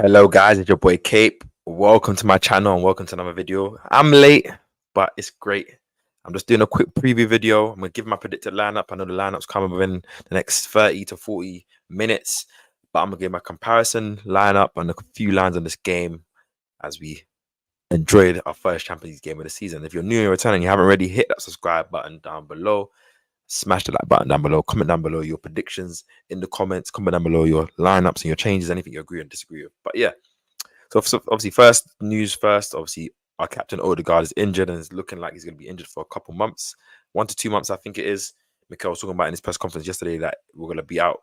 Hello guys, it's your boy Cape. Welcome to my channel and welcome to another video. I'm late, but it's great. I'm just doing a quick preview video. I'm gonna give my predicted lineup. I know the lineup's coming within the next 30 to 40 minutes, but I'm gonna give my comparison lineup and a few lines on this game as we enjoyed our first Champions League game of the season. If you're new and returning, you haven't already hit that subscribe button down below. Smash the like button down below. Comment down below your predictions in the comments. Comment down below your lineups and your changes, anything you agree and disagree with. But yeah, so obviously, first news first. Obviously, our captain Odegaard is injured and is looking like he's going to be injured for a couple months, 1 to 2 months, I think it is. Mikel was talking about in his press conference yesterday that we're going to be out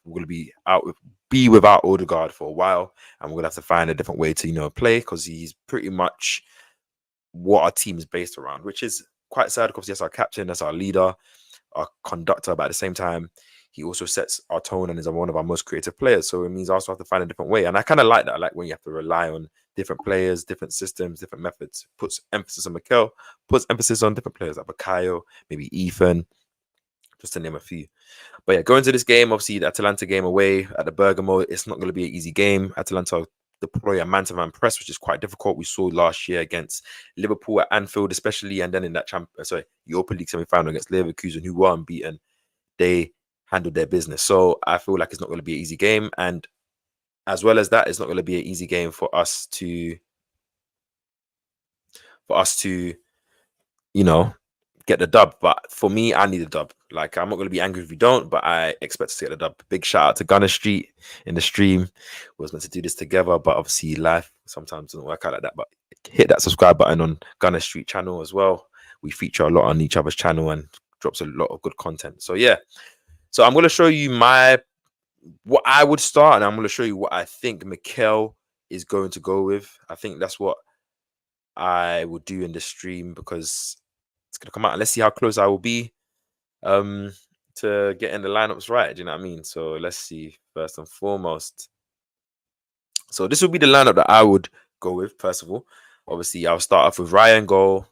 without Odegaard for a while, and we're going to have to find a different way to play because he's pretty much what our team is based around, which is quite sad because that's our captain, that's our leader, our conductor, but at the same time, he also sets our tone and is one of our most creative players. So it means I also have to find a different way. And I kind of like that. I like when you have to rely on different players, different systems, different methods. Puts emphasis on Mikel, puts emphasis on different players like Bakayo, maybe Ethan, just to name a few. But yeah, going to this game, obviously the Atalanta game away at the Bergamo, it's not going to be an easy game. Atalanta deploy a man-to-man press, which is quite difficult. We saw last year against Liverpool at Anfield, especially, and then in that Europa League semi-final against Leverkusen, who were unbeaten. They handled their business. So I feel like it's not going to be an easy game. And as well as that, it's not going to be an easy game for us to get the dub. But for me, I need a dub. Like, I'm not going to be angry if we don't, but I expect to get the dub. Big shout out to Gunner Street in the stream. We was meant to do this together, but obviously life sometimes doesn't work out like that. But hit that subscribe button on Gunner Street channel as well. We feature a lot on each other's channel and drops a lot of good content. So yeah. So I'm going to show you what I would start, and I'm going to show you what I think Mikel is going to go with. I think that's what I will do in the stream because it's going to come out. And let's see how close I will be to getting the lineups right. Do you know what I mean? So let's see first and foremost. So this will be the lineup that I would go with, first of all. Obviously, I'll start off with Ryan goal.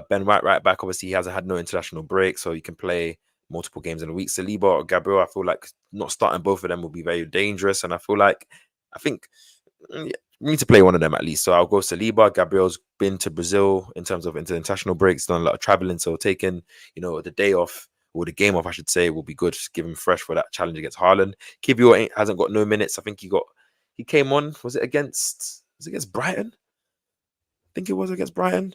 Ben White right back. Obviously, he hasn't had no international break, so you can play multiple games in a week. Saliba or Gabriel, I feel like not starting both of them will be very dangerous. And I think we need to play one of them at least. So I'll go Saliba. Gabriel's been to Brazil in terms of international breaks, done a lot of traveling. So taking, the day off or the game off, I should say, will be good. Just give him fresh for that challenge against Haaland. Kivior hasn't got no minutes. I think he came on. Was it against Brighton? I think it was against Brighton.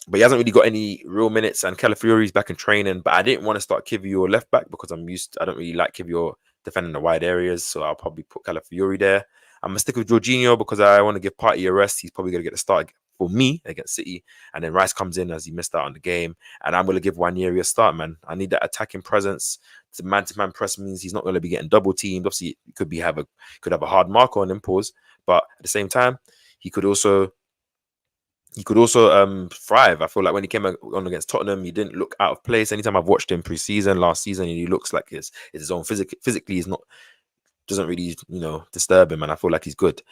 But he hasn't really got any real minutes, and Calafiori's back in training. But I didn't want to start Kivior left back because I don't really like Kivior defending the wide areas, so I'll probably put Calafiori there. I'm gonna stick with Jorginho because I want to give Partey a rest. He's probably gonna get the start for me against City, and then Rice comes in as he missed out on the game, and I'm gonna give Nwaneri a start, man. I need that attacking presence. The man-to-man press means he's not gonna be getting double teamed. Obviously, he could have a hard marker on him, pause, but at the same time, he could also thrive. I feel like when he came on against Tottenham, he didn't look out of place. Anytime I've watched him pre-season, last season, he looks like his own physically is not, doesn't really disturb him, and I feel like he's good.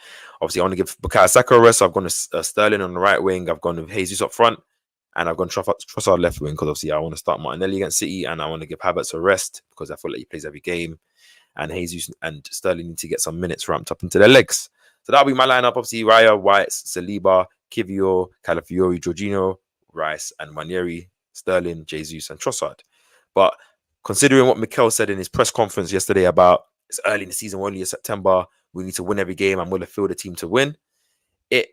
Obviously, I want to give Bukayo Saka a rest. So I've gone to Sterling on the right wing. I've gone with Jesus up front, and I've gone Trossard left wing because obviously I want to start Martinelli against City, and I want to give Havertz a rest because I feel like he plays every game, and Jesus and Sterling need to get some minutes ramped up into their legs. So that'll be my lineup. Obviously, Raya, White, Saliba, Kivior, Calafiori, Jorginho, Rice, and Nwaneri, Sterling, Jesus, and Trossard. But considering what Mikel said in his press conference yesterday about it's early in the season, we're only in September, we need to win every game, I'm going to field the team to win. It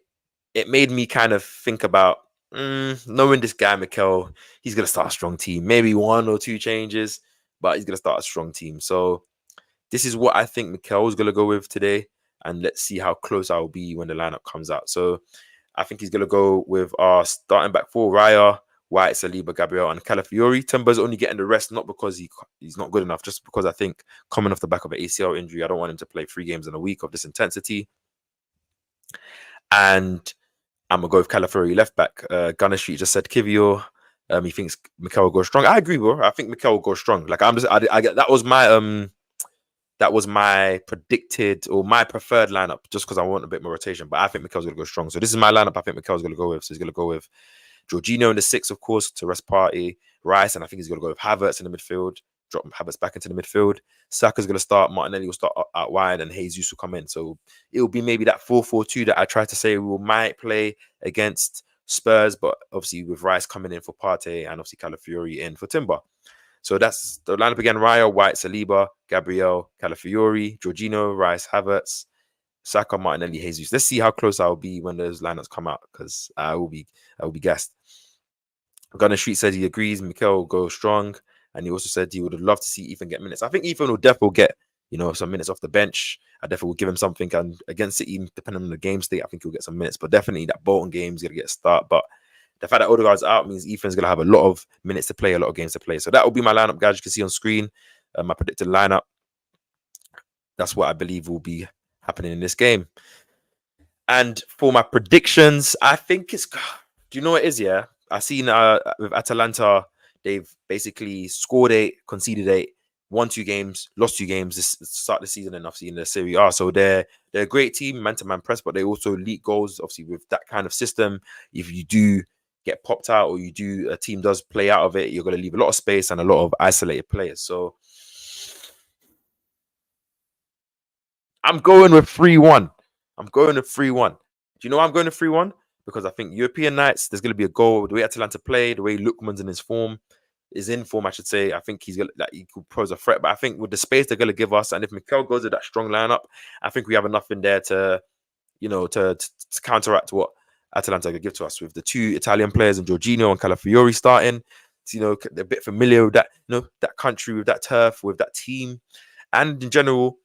made me kind of think about knowing this guy, Mikel, he's going to start a strong team. Maybe 1 or 2 changes, but he's going to start a strong team. So this is what I think Mikel is going to go with today. And let's see how close I will be when the lineup comes out. So I think he's going to go with our starting back 4, Raya, White, Saliba, Gabriel, and Calafiori. Timber's only getting the rest, not because he's not good enough, just because I think coming off the back of an ACL injury, I don't want him to play 3 games in a week of this intensity. And I'm going to go with Calafiori left back. Gunner Street just said Kivior. He thinks Mikel will go strong. I agree, bro. I think Mikel will go strong. Like, that was my predicted or my preferred lineup just because I want a bit more rotation. But I think Mikel's going to go strong. So this is my lineup I think Mikel's going to go with. So he's going to go with Jorginho in the 6, of course, to rest Partey, Rice, and I think he's going to go with Havertz in the midfield. drop Havertz back into the midfield. Saka's going to start. Martinelli will start out wide, and Jesus will come in. So it will be maybe that 4-4-2 that I tried to say we might play against Spurs, but obviously with Rice coming in for Partey and obviously Calafiori in for Timber. So that's the lineup again: Raya, White, Saliba, Gabriel, Calafiori, Jorginho, Rice, Havertz, Saka, Martinelli, Jesus. Let's see how close I'll be when those lineups come out, because I will be gassed. Gunner Street said he agrees. Mikel will go strong, and he also said he would love to see Ethan get minutes. I think Ethan will definitely get some minutes off the bench. I definitely will give him something, and against City, depending on the game state, I think he'll get some minutes. But definitely that Bolton game is gonna get a start. But the fact that Odegaard's out means Ethan's gonna have a lot of minutes to play, a lot of games to play. So that will be my lineup, guys. You can see on screen my predicted lineup. That's what I believe will be happening in this game. And for my predictions, I think it's. Do you know what it is? Yeah, I've seen with Atalanta, they've basically scored 8, conceded 8, won 2 games, lost 2 games this start of the season, and obviously in the Serie A. So they're a great team, man-to-man press, but they also leak goals. Obviously, with that kind of system, if you do get popped out or a team does play out of it, you're going to leave a lot of space and a lot of isolated players. So I'm going with 3-1. I'm going to 3-1. Do you know why I'm going to 3-1? Because I think European nights, there's going to be a goal. The way Atalanta play, the way Lookman's in his form, I should say. I think he could pose a threat. But I think with the space they're going to give us, and if Mikel goes with that strong lineup, I think we have enough in there to counteract what Atalanta could give to us with the 2 Italian players and Jorginho and Calafiori starting. They're a bit familiar with that, that country, with that turf, with that team, and in general.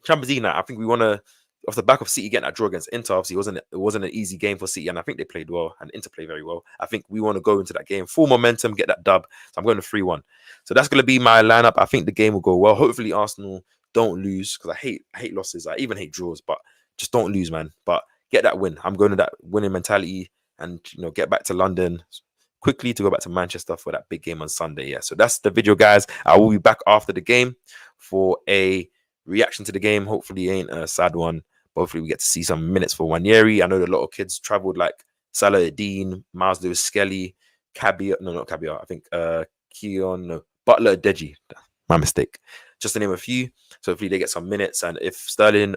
Champions League night, I think we want to, off the back of City getting that draw against Inter. Obviously, it wasn't an easy game for City, and I think they played well, and Inter played very well. I think we want to go into that game full momentum, get that dub. So I'm going to 3-1. So that's going to be my lineup. I think the game will go well. Hopefully, Arsenal don't lose, because I hate losses. I even hate draws, but just don't lose, man. But get that win. I'm going to that winning mentality, and get back to London quickly to go back to Manchester for that big game on Sunday. Yeah. So that's the video, guys. I will be back after the game for a reaction to the game. Hopefully, it ain't a sad one. But hopefully, we get to see some minutes for Wanyeri. I know a lot of kids traveled, like Salah Dean, Miles Lewis Skelly, Cabia. No, not Cabia. I think Keon, no, Butler Deji. My mistake. Just to name a few. So hopefully, they get some minutes. And if Sterling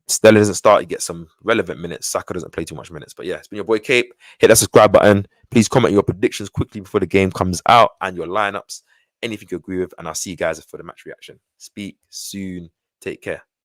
doesn't start, you get some relevant minutes. Saka doesn't play too much minutes. But yeah, it's been your boy Cape. Hit that subscribe button. Please comment your predictions quickly before the game comes out and your lineups. Anything you agree with. And I'll see you guys for the match reaction. Speak soon. Take care.